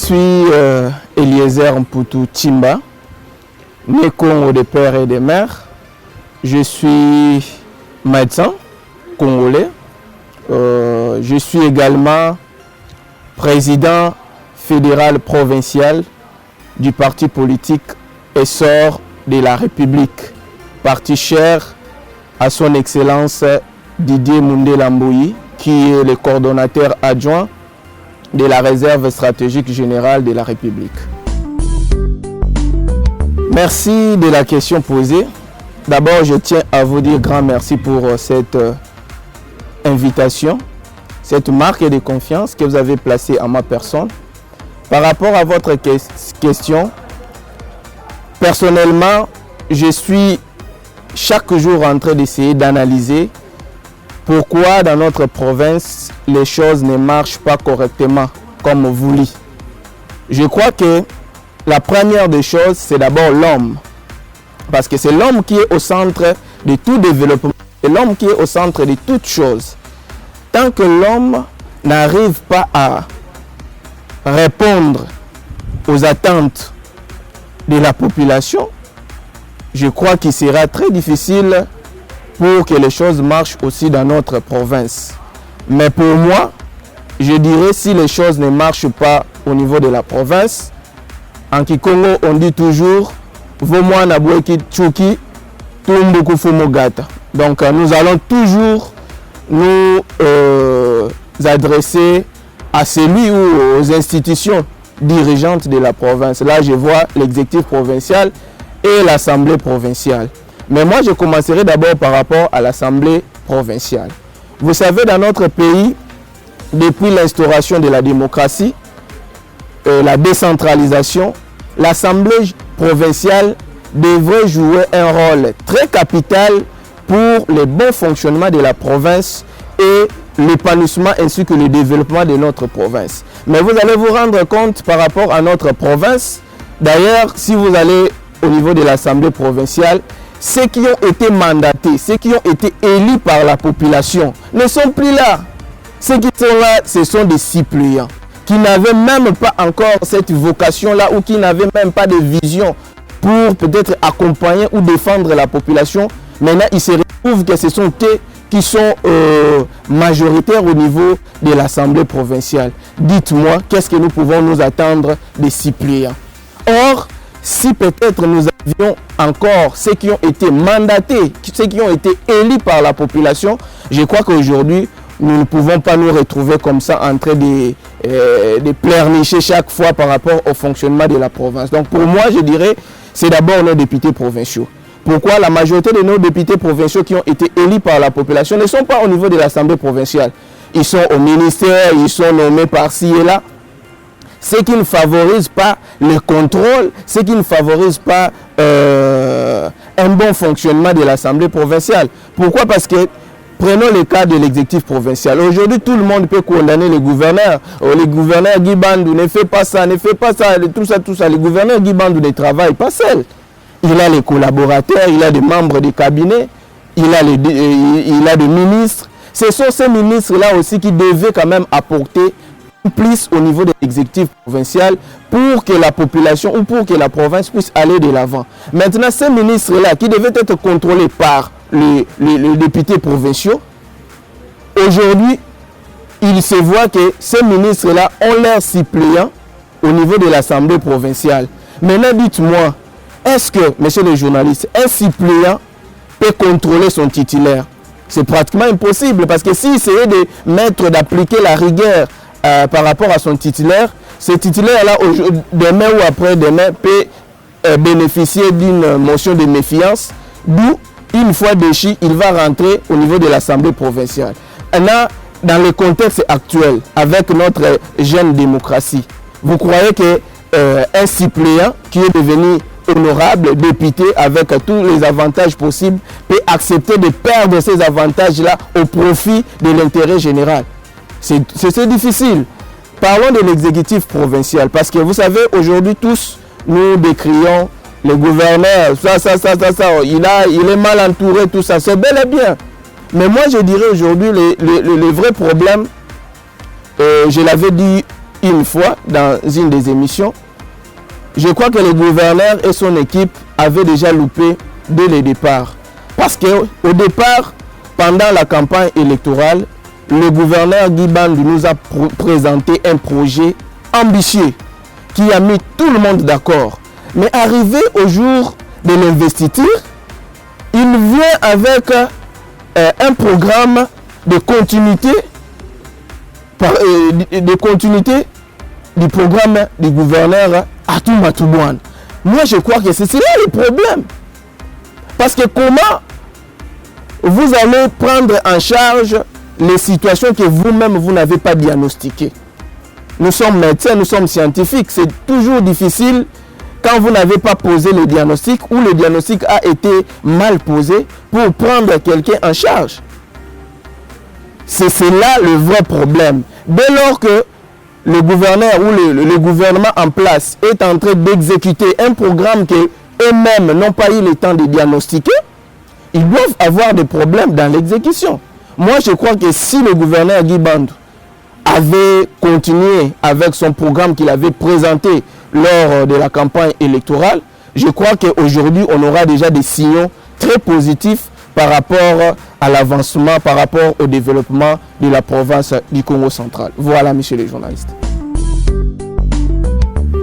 suis Eliezer Mputu Timba, né Congo de père et de mère. Je suis médecin congolais. Je suis également président fédéral provincial du parti politique Essor de la République, parti cher à son excellence Didier Mundela Mboyi, qui est le coordonnateur adjoint de la réserve stratégique générale de la République. Merci de la question posée. D'abord, je tiens à vous dire grand merci pour cette invitation, cette marque de confiance que vous avez placée en ma personne. Par rapport à votre question, personnellement, je suis chaque jour en train d'essayer d'analyser pourquoi dans notre province les choses ne marchent pas correctement comme voulu. Je crois que la première des choses, c'est d'abord l'homme. Parce que c'est l'homme qui est au centre de tout développement. C'est l'homme qui est au centre de toutes choses. Tant que l'homme n'arrive pas à répondre aux attentes de la population, je crois qu'il sera très difficile pour que les choses marchent aussi dans notre province. Mais pour moi, je dirais si les choses ne marchent pas au niveau de la province, en Kikongo, on dit toujours Vomwa na bweki tchuki tumbuku fumogata. Donc nous allons toujours nous adresser à celui ou aux institutions dirigeantes de la province. Là, je vois l'exécutif provincial et l'Assemblée provinciale. Mais moi, je commencerai d'abord par rapport à l'Assemblée provinciale. Vous savez, dans notre pays, depuis l'instauration de la démocratie, la décentralisation, l'Assemblée provinciale devrait jouer un rôle très capital pour le bon fonctionnement de la province et l'épanouissement ainsi que le développement de notre province. Mais vous allez vous rendre compte par rapport à notre province, d'ailleurs, si vous allez au niveau de l'Assemblée provinciale, ceux qui ont été mandatés, ceux qui ont été élus par la population ne sont plus là. Ceux qui sont là, ce sont des suppléants qui n'avaient même pas encore cette vocation-là ou qui n'avaient même pas de vision pour peut-être accompagner ou défendre la population. Maintenant, il se retrouve que ce sont eux qui sont majoritaires au niveau de l'Assemblée provinciale. Dites-moi, qu'est-ce que nous pouvons nous attendre des suppléants? Or, si peut-être nous avions encore ceux qui ont été mandatés, ceux qui ont été élus par la population, je crois qu'aujourd'hui, nous ne pouvons pas nous retrouver comme ça en train de pleurnicher chaque fois par rapport au fonctionnement de la province. Donc pour moi, je dirais, c'est d'abord nos députés provinciaux. Pourquoi la majorité de nos députés provinciaux qui ont été élus par la population ne sont pas au niveau de l'Assemblée provinciale? Ils sont au ministère, ils sont nommés par-ci et là. Ce qui ne favorise pas le contrôle, ce qui ne favorise pas un bon fonctionnement de l'Assemblée provinciale. Pourquoi? Parce que prenons le cas de l'exécutif provincial. Aujourd'hui, tout le monde peut condamner les gouverneurs. Oh, le gouverneur Guy Bandou ne fait pas ça, tout ça. Le gouverneur Guy Bandou ne travaille pas seul. Il a les collaborateurs, il a des membres du cabinet, il a des ministres. Ce sont ces ministres-là aussi qui devaient quand même apporter plus au niveau de l'exécutif provincial pour que la population ou pour que la province puisse aller de l'avant. Maintenant, ces ministres-là qui devaient être contrôlés par les députés provinciaux, aujourd'hui, il se voit que ces ministres-là ont l'air suppléants au niveau de l'Assemblée provinciale. Maintenant, dites-moi, est-ce que, messieurs les journalistes, un suppléant peut contrôler son titulaire? C'est pratiquement impossible parce que s'il essayait d'appliquer la rigueur par rapport à son titulaire, ce titulaire-là, demain ou après-demain, peut bénéficier d'une motion de méfiance, d'où, une fois déchu, il va rentrer au niveau de l'Assemblée provinciale. Là, dans le contexte actuel, avec notre jeune démocratie, vous croyez qu'un suppléant qui est devenu honorable, député, avec tous les avantages possibles, peut accepter de perdre ces avantages-là au profit de l'intérêt général? C'est difficile. Parlons de l'exécutif provincial, parce que vous savez, aujourd'hui, tous, nous décrions le gouverneur, il est mal entouré, tout ça, c'est bel et bien. Mais moi, je dirais aujourd'hui, le vrai problème, je l'avais dit une fois dans une des émissions, je crois que le gouverneur et son équipe avaient déjà loupé dès le départ. Parce qu'au départ, pendant la campagne électorale, le gouverneur Guy Bandou nous a présenté un projet ambitieux qui a mis tout le monde d'accord. Mais arrivé au jour de l'investiture, il vient avec un programme de continuité, du programme du gouverneur Atou Matoubouane. Moi, je crois que c'est là le problème. Parce que comment vous allez prendre en charge les situations que vous-même, vous n'avez pas diagnostiquées? Nous sommes médecins, nous sommes scientifiques. C'est toujours difficile quand vous n'avez pas posé le diagnostic ou le diagnostic a été mal posé pour prendre quelqu'un en charge. C'est là le vrai problème. Dès lors que le gouverneur ou le gouvernement en place est en train d'exécuter un programme qu'eux-mêmes n'ont pas eu le temps de diagnostiquer, ils doivent avoir des problèmes dans l'exécution. Moi, je crois que si le gouverneur Guy Bandou avait continué avec son programme qu'il avait présenté lors de la campagne électorale, je crois qu'aujourd'hui, on aura déjà des signaux très positifs par rapport à l'avancement, par rapport au développement de la province du Congo central. Voilà, messieurs les journalistes.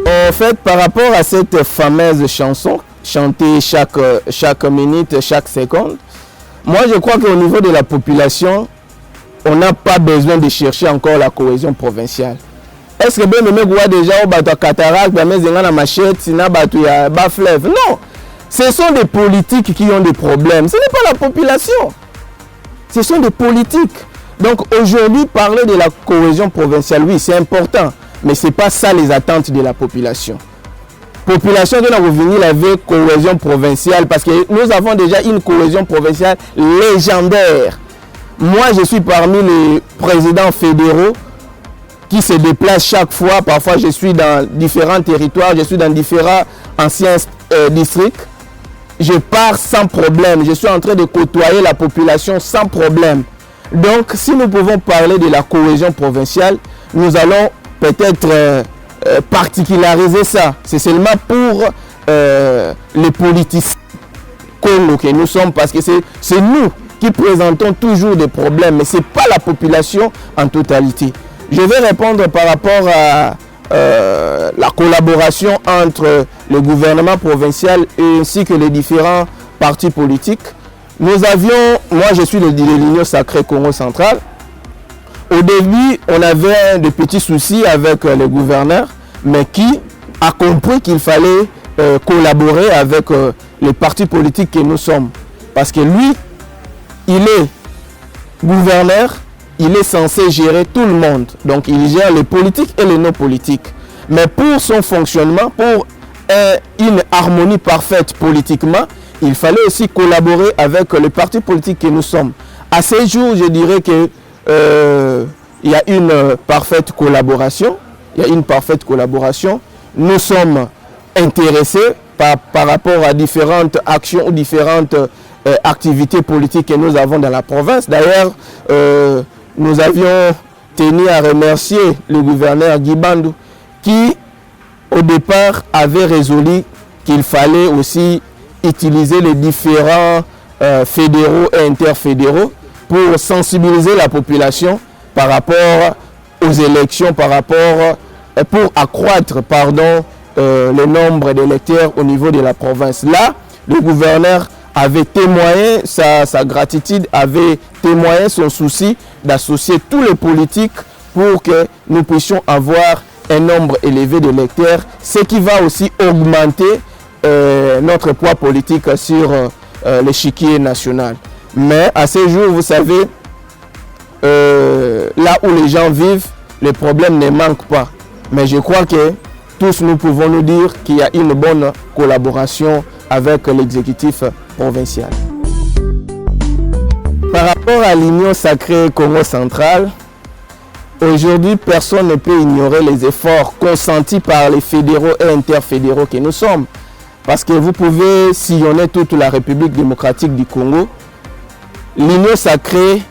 En fait, par rapport à cette fameuse chanson, chantée chaque minute, chaque seconde, moi je crois qu'au niveau de la population, on n'a pas besoin de chercher encore la cohésion provinciale. Est-ce que bien même déjà au bateau cataracte, la machette, bas fleuve? Non, ce sont des politiques qui ont des problèmes. Ce n'est pas la population. Ce sont des politiques. Donc aujourd'hui, parler de la cohésion provinciale, oui, c'est important. Mais ce n'est pas ça les attentes de la population. Population de la revenir avec cohésion provinciale parce que nous avons déjà une cohésion provinciale légendaire. Moi, je suis parmi les présidents fédéraux qui se déplacent chaque fois. Parfois, je suis dans différents territoires, je suis dans différents anciens districts. Je pars sans problème. Je suis en train de côtoyer la population sans problème. Donc, si nous pouvons parler de la cohésion provinciale, nous allons peut-être particulariser ça. C'est seulement pour les politiciens que nous sommes, parce que c'est nous qui présentons toujours des problèmes, mais ce n'est pas la population en totalité. Je vais répondre par rapport à la collaboration entre le gouvernement provincial ainsi que les différents partis politiques. Nous avions, moi je suis de l'Union Sacrée Congo central. Au début, on avait des petits soucis avec le gouverneur, mais qui a compris qu'il fallait collaborer avec les partis politiques que nous sommes. Parce que lui, il est gouverneur, il est censé gérer tout le monde. Donc il gère les politiques et les non-politiques. Mais pour son fonctionnement, pour une harmonie parfaite politiquement, il fallait aussi collaborer avec les partis politiques que nous sommes. À ces jours, je dirais que il y a une parfaite collaboration. Nous sommes intéressés par rapport à différentes actions ou différentes activités politiques que nous avons dans la province. D'ailleurs, nous avions tenu à remercier le gouverneur Guy Bandou qui, au départ, avait résolu qu'il fallait aussi utiliser les différents fédéraux et interfédéraux pour sensibiliser la population par rapport aux élections, pour accroître le nombre d'électeurs au niveau de la province. Là, le gouverneur avait témoigné sa gratitude, avait témoigné son souci d'associer tous les politiques pour que nous puissions avoir un nombre élevé d'électeurs, ce qui va aussi augmenter notre poids politique sur l'échiquier national. Mais à ce jour, vous savez, là où les gens vivent, les problèmes ne manquent pas. Mais je crois que tous nous pouvons nous dire qu'il y a une bonne collaboration avec l'exécutif provincial. Par rapport à l'Union Sacrée Congo central, aujourd'hui, personne ne peut ignorer les efforts consentis par les fédéraux et interfédéraux que nous sommes. Parce que vous pouvez sillonner toute la République démocratique du Congo. L'Union Sacrée,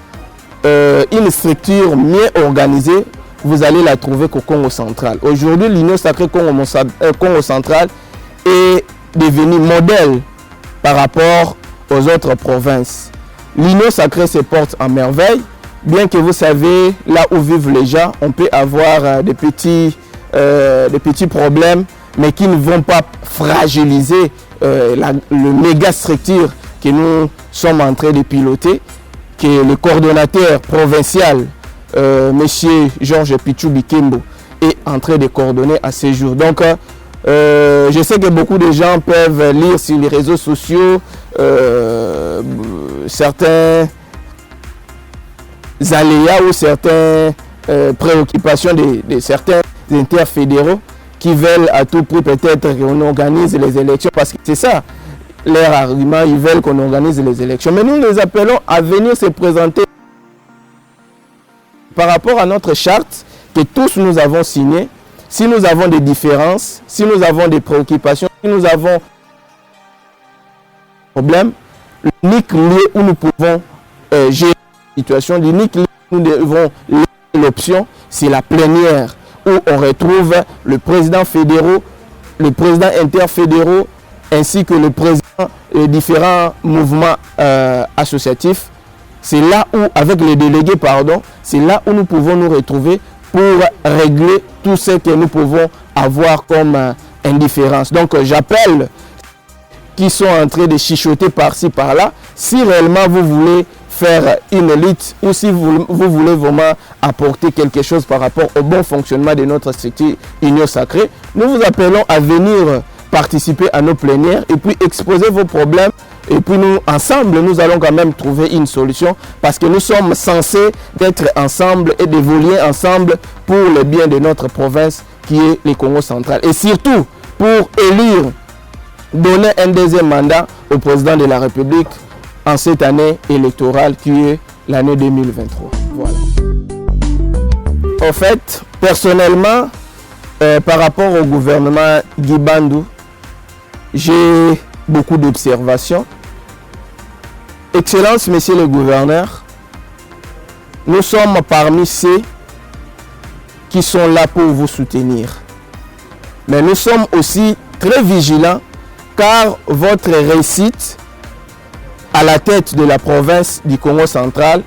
une structure mieux organisée, vous allez la trouver qu'au Congo central. Aujourd'hui, l'Union sacrée Congo central est devenue modèle par rapport aux autres provinces. L'Union sacrée se porte en merveille, bien que vous savez, là où vivent les gens, on peut avoir des petits problèmes, mais qui ne vont pas fragiliser le méga structure que nous sommes en train de piloter, que le coordonnateur provincial, Monsieur Georges Pichou Bikembo, est en train de coordonner à ce jour. Donc, je sais que beaucoup de gens peuvent lire sur les réseaux sociaux certains aléas ou certaines préoccupations de certains interfédéraux qui veulent à tout prix peut-être qu'on organise les élections, parce que c'est ça leur argument, ils veulent qu'on organise les élections. Mais nous les appelons à venir se présenter par rapport à notre charte que tous nous avons signée. Si nous avons des différences, si nous avons des préoccupations, si nous avons des problèmes, l'unique lieu où nous pouvons gérer la situation, l'unique lieu où nous devons l'option, c'est la plénière, où on retrouve le président fédéral, le président interfédéraux, ainsi que le président des différents mouvements associatifs. C'est là où, avec les délégués, c'est là où nous pouvons nous retrouver pour régler tout ce que nous pouvons avoir comme indifférence. Donc j'appelle qui sont en train de chichoter par-ci, par-là, si réellement vous voulez faire une lutte ou si vous voulez vraiment apporter quelque chose par rapport au bon fonctionnement de notre structure Union Sacrée, nous vous appelons à venir participer à nos plénières et puis exposer vos problèmes. Et puis nous, ensemble, nous allons quand même trouver une solution, parce que nous sommes censés d'être ensemble et d'évoluer ensemble pour le bien de notre province qui est le Congo central. Et surtout pour élire, donner un deuxième mandat au président de la République en cette année électorale qui est l'année 2023. Voilà. En fait, personnellement, par rapport au gouvernement Guy Bandou, j'ai beaucoup d'observations. Excellence, Monsieur le Gouverneur, nous sommes parmi ceux qui sont là pour vous soutenir. Mais nous sommes aussi très vigilants, car votre réussite à la tête de la province du Congo central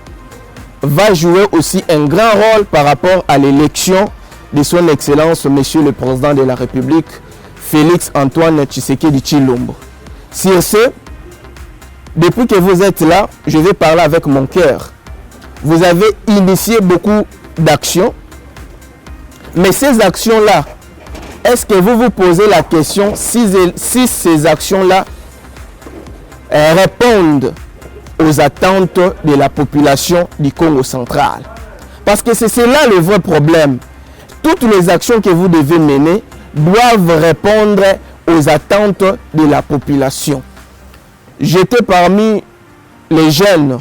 va jouer aussi un grand rôle par rapport à l'élection de son Excellence, Monsieur le Président de la République, Félix Antoine Tshisekedi Tshilombo. Sur ce, depuis que vous êtes là, je vais parler avec mon cœur. Vous avez initié beaucoup d'actions, mais ces actions-là, est-ce que vous vous posez la question si ces actions-là répondent aux attentes de la population du Congo central? Parce que c'est là le vrai problème. Toutes les actions que vous devez mener doivent répondre aux attentes de la population. J'étais parmi les jeunes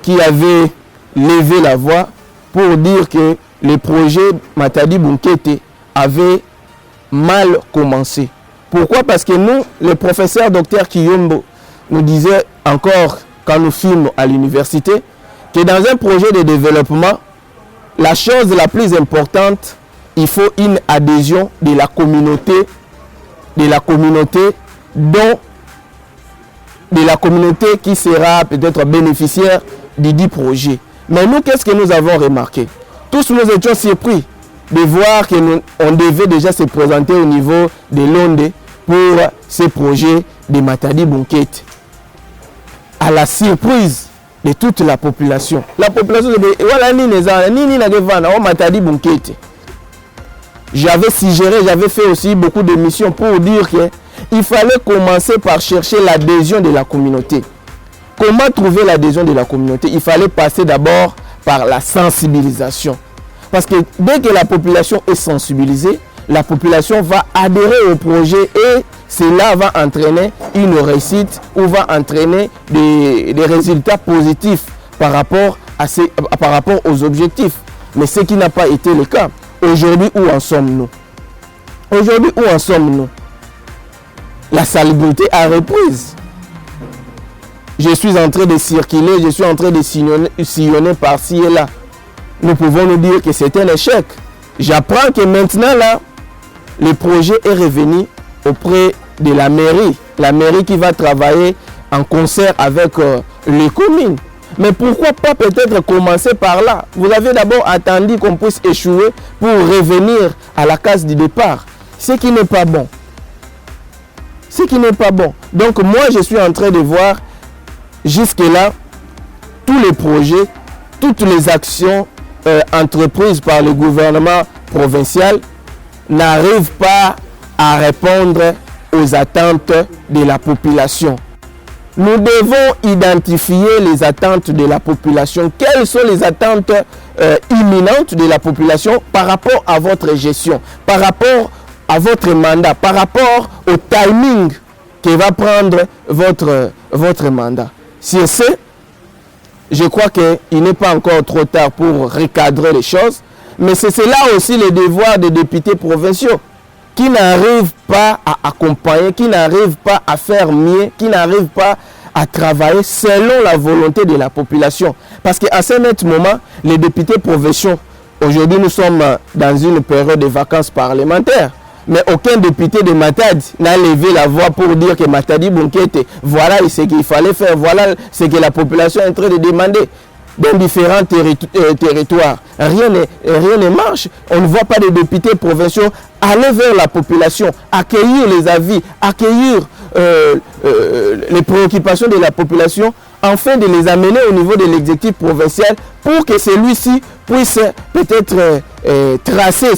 qui avaient levé la voix pour dire que le projet Matadi Bunkete avait mal commencé. Pourquoi? Parce que nous, le professeur Dr Kiyombo nous disait encore quand nous fûmes à l'université que dans un projet de développement, la chose la plus importante, il faut une adhésion de la communauté qui sera peut-être bénéficiaire du dit projet. Mais nous, qu'est-ce que nous avons remarqué? Tous nous étions surpris de voir qu'on devait déjà se présenter au niveau de l'ONDE pour ce projet de Matadi Bunkete. À la surprise de toute la population. La population de voilà Matadi Bunkete. J'avais suggéré, j'avais fait aussi beaucoup d'émissions pour dire qu'il fallait commencer par chercher l'adhésion de la communauté. Comment trouver l'adhésion de la communauté? Il fallait passer d'abord par la sensibilisation. Parce que dès que la population est sensibilisée, la population va adhérer au projet et cela va entraîner une réussite ou va entraîner des résultats positifs par rapport aux objectifs. Mais ce qui n'a pas été le cas. Aujourd'hui, où en sommes-nous? Aujourd'hui, où en sommes-nous? La salubrité a reprise. Je suis en train de circuler, je suis en train de sillonner par-ci et là. nous pouvons nous dire que c'est un échec. J'apprends que maintenant, là, le projet est revenu auprès de la mairie qui va travailler en concert avec les communes. Mais pourquoi pas peut-être commencer par là? Vous avez d'abord attendu qu'on puisse échouer pour revenir à la case du départ. Ce qui n'est pas bon. Ce qui n'est pas bon. Donc moi, je suis en train de voir jusque-là tous les projets, toutes les actions entreprises par le gouvernement provincial n'arrivent pas à répondre aux attentes de la population. Nous devons identifier les attentes de la population. Quelles sont les attentes imminentes de la population par rapport à votre gestion, par rapport à votre mandat, par rapport au timing que va prendre votre mandat. Si c'est, je crois qu'il n'est pas encore trop tard pour recadrer les choses, mais c'est cela aussi le devoir des députés provinciaux qui n'arrivent pas à accompagner, qui n'arrivent pas à faire mieux, qui n'arrivent pas à travailler selon la volonté de la population. Parce qu'à ce net moment, les députés provinciaux, aujourd'hui nous sommes dans une période de vacances parlementaires, mais aucun député de Matadi n'a levé la voix pour dire que Matadi Bunkete, voilà ce qu'il fallait faire, voilà ce que la population est en train de demander dans différents territoires. Rien ne marche. On ne voit pas de députés provinciaux aller vers la population, accueillir les avis, accueillir les préoccupations de la population, afin de les amener au niveau de l'exécutif provincial pour que celui-ci puisse peut-être tracer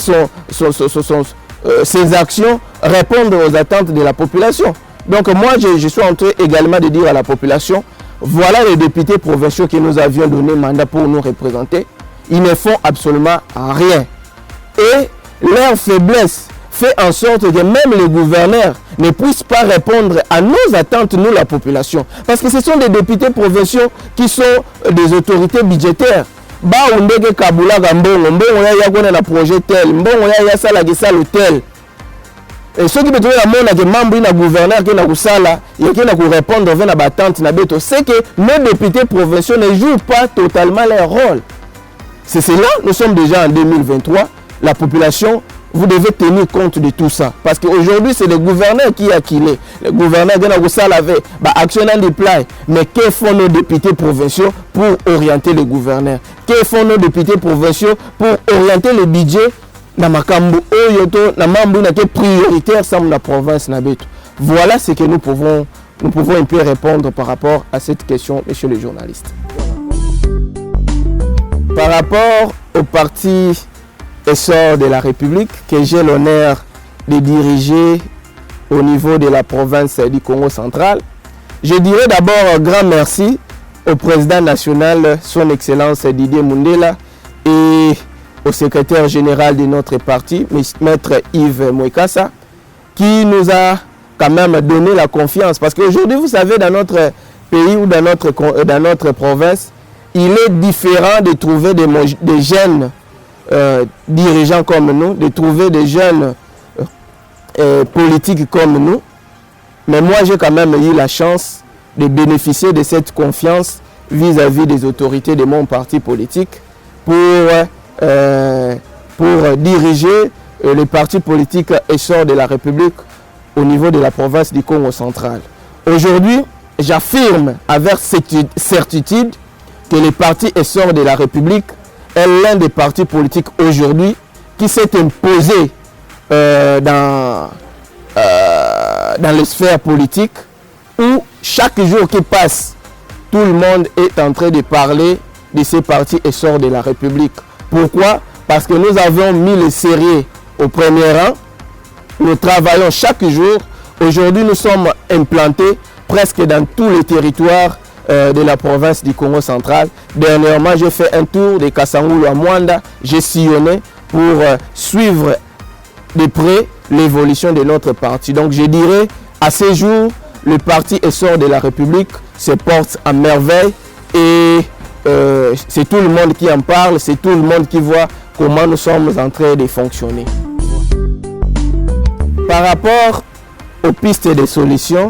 ses actions, répondre aux attentes de la population. Donc moi, je suis en train également de dire à la population, voilà les députés provinciaux que nous avions donné mandat pour nous représenter. Ils ne font absolument rien. Et leur faiblesse fait en sorte que même les gouverneurs ne puissent pas répondre à nos attentes, nous la population. Parce que ce sont des députés provinciaux qui sont des autorités budgétaires. Ba undege kabula gambongo, mbongo ya kona na projet tel, mbongo ya sala gisalo tel. Et ceux qui peuvent la que membre na gouverneur qui na kusala, et qui na ku répondre vers la battante na beto, c'est que nos députés provinciaux ne jouent pas totalement leur rôle. C'est cela, nous sommes déjà en 2023, la population, vous devez tenir compte de tout ça. Parce qu'aujourd'hui, c'est le gouverneur qui a killé. Le gouverneur qui a kusala avec action en déploie. Mais que font nos députés provinciaux pour orienter les gouverneurs? Que font nos députés provinciaux pour orienter le budget na makambo oyoto na mambo na ke prioritaire dans la province na beto. Voilà ce que nous pouvons un peu répondre par rapport à cette question, monsieur le journaliste. Par rapport au parti Essor de la République que j'ai l'honneur de diriger au niveau de la province du Congo central, je dirais d'abord un grand merci au président national, son Excellence Didier Mundela, et au secrétaire général de notre parti, Maître Yves Moïkassa, qui nous a quand même donné la confiance. Parce qu'aujourd'hui, vous savez, dans notre pays ou dans notre province, il est différent de trouver des jeunes dirigeants comme nous, de trouver des jeunes politiques comme nous. Mais moi, j'ai quand même eu la chance de bénéficier de cette confiance vis-à-vis des autorités de mon parti politique pour diriger le parti politique Essor de la République au niveau de la province du Congo central. Aujourd'hui, j'affirme avec certitude que le parti Essor de la République est l'un des partis politiques aujourd'hui qui s'est imposé dans les sphères politiques où chaque jour qui passe, tout le monde est en train de parler de ces partis Essor de la République. Pourquoi? Parce que nous avons mis les sérieux au premier rang. Nous travaillons chaque jour. Aujourd'hui, nous sommes implantés presque dans tous les territoires de la province du Congo central. Dernièrement, j'ai fait un tour de Kasangulu à Mwanda. J'ai sillonné pour suivre de près l'évolution de notre parti. Donc, je dirais, à ce jour, le parti Essor de la République se porte à merveille et c'est tout le monde qui en parle, c'est tout le monde qui voit comment nous sommes en train de fonctionner. Par rapport aux pistes de solutions,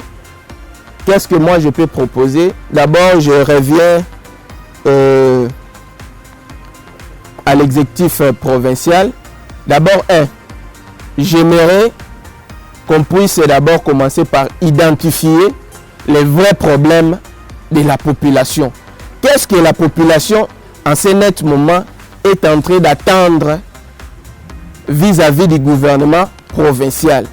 qu'est-ce que moi je peux proposer? D'abord, je reviens à l'exécutif provincial. D'abord, j'aimerais qu'on puisse d'abord commencer par identifier les vrais problèmes de la population. Qu'est-ce que la population, en ce net moment, est en train d'attendre vis-à-vis du gouvernement provincial?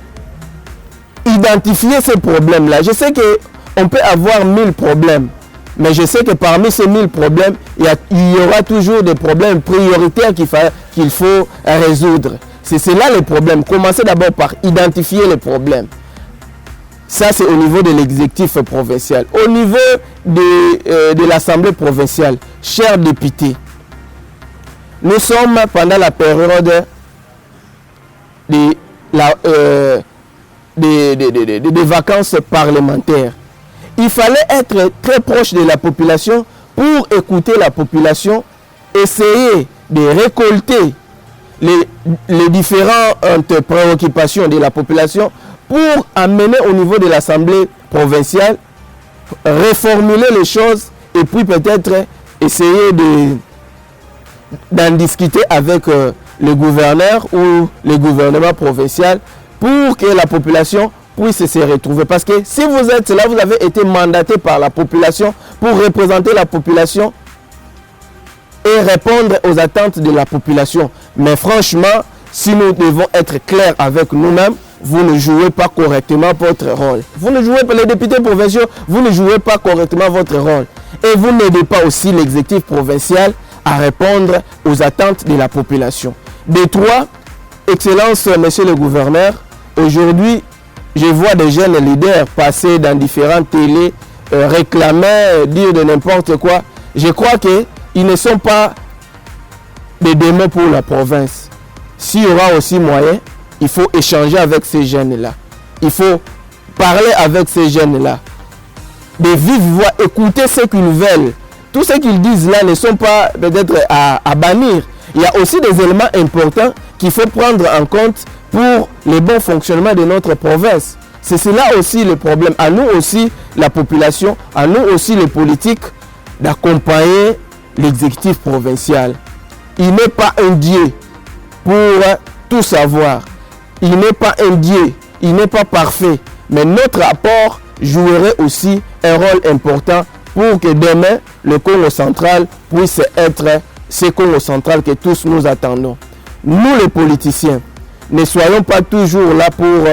Identifier ces problèmes-là. Je sais qu'on peut avoir 1000 problèmes, mais je sais que parmi ces 1000 problèmes, il y aura toujours des problèmes prioritaires qu'il faut résoudre. C'est là les problèmes. Commencez d'abord par identifier les problèmes. Ça, c'est au niveau de l'exécutif provincial. Au niveau de l'Assemblée provinciale, chers députés, nous sommes pendant la période des vacances parlementaires. Il fallait être très proche de la population pour écouter la population, essayer de récolter les différentes préoccupations de la population pour amener au niveau de l'Assemblée provinciale, reformuler les choses et puis peut-être essayer d'en discuter avec le gouverneur ou le gouvernement provincial pour que la population puisse se retrouver. Parce que si vous êtes là, vous avez été mandaté par la population pour représenter la population et répondre aux attentes de la population. Mais franchement, si nous devons être clairs avec nous-mêmes, vous ne jouez pas correctement votre rôle. Vous ne jouez pas, les députés provinciaux, vous ne jouez pas correctement votre rôle. Et vous n'aidez pas aussi l'exécutif provincial à répondre aux attentes de la population. Des trois, Excellence, Monsieur le Gouverneur, aujourd'hui, je vois des jeunes leaders passer dans différentes télés, réclamer, dire de n'importe quoi. Je crois qu'ils ne sont pas des démons pour la province. S'il y aura aussi moyen, il faut échanger avec ces jeunes-là. Il faut parler avec ces jeunes-là. De vive voix, écouter ce qu'ils veulent. Tout ce qu'ils disent là ne sont pas peut-être à bannir. Il y a aussi des éléments importants qu'il faut prendre en compte pour le bon fonctionnement de notre province. C'est cela aussi le problème. À nous aussi, la population, à nous aussi les politiques, d'accompagner l'exécutif provincial. Il n'est pas un Dieu pour tout savoir. Il n'est pas un Dieu, il n'est pas parfait. Mais notre apport jouerait aussi un rôle important pour que demain, le Congo central puisse être ce Congo central que tous nous attendons. Nous les politiciens, ne soyons pas toujours là pour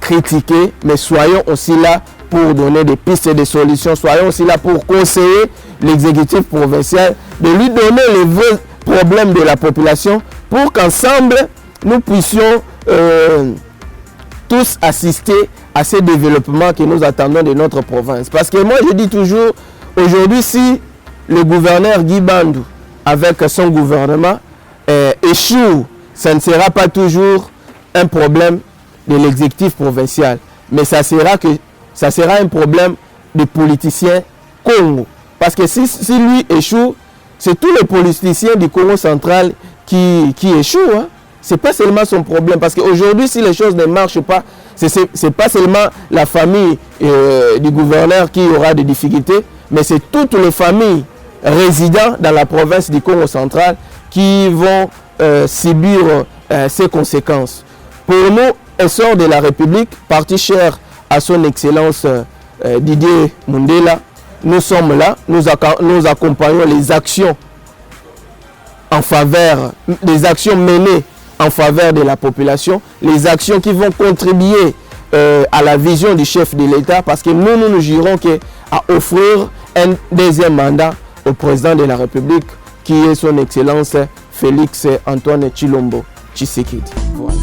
critiquer, mais soyons aussi là pour donner des pistes et des solutions. Soyons aussi là pour conseiller l'exécutif provincial, de lui donner les vrais problèmes de la population pour qu'ensemble, nous puissions tous assister à ces développements que nous attendons de notre province. Parce que moi, je dis toujours, aujourd'hui, si le gouverneur Guy Bandou, avec son gouvernement, échoue, ça ne sera pas toujours un problème de l'exécutif provincial, mais ça sera un problème des politiciens Congo. Parce que si lui échoue, c'est tous les politiciens du Congo central qui échouent. Hein. Ce n'est pas seulement son problème. Parce qu'aujourd'hui, si les choses ne marchent pas, ce n'est pas seulement la famille du gouverneur qui aura des difficultés, mais c'est toutes les familles résidant dans la province du Congo central qui vont subir ces conséquences. Pour nous, essor de la République, parti cher à son Excellence Didier Mundela, nous sommes là, nous accompagnons les actions en faveur, des actions menées en faveur de la population, les actions qui vont contribuer à la vision du chef de l'État, parce que nous ne jurons qu'à offrir un deuxième mandat au président de la République, qui est son Excellence Félix Antoine Tshilombo Tshisekedi. Voilà.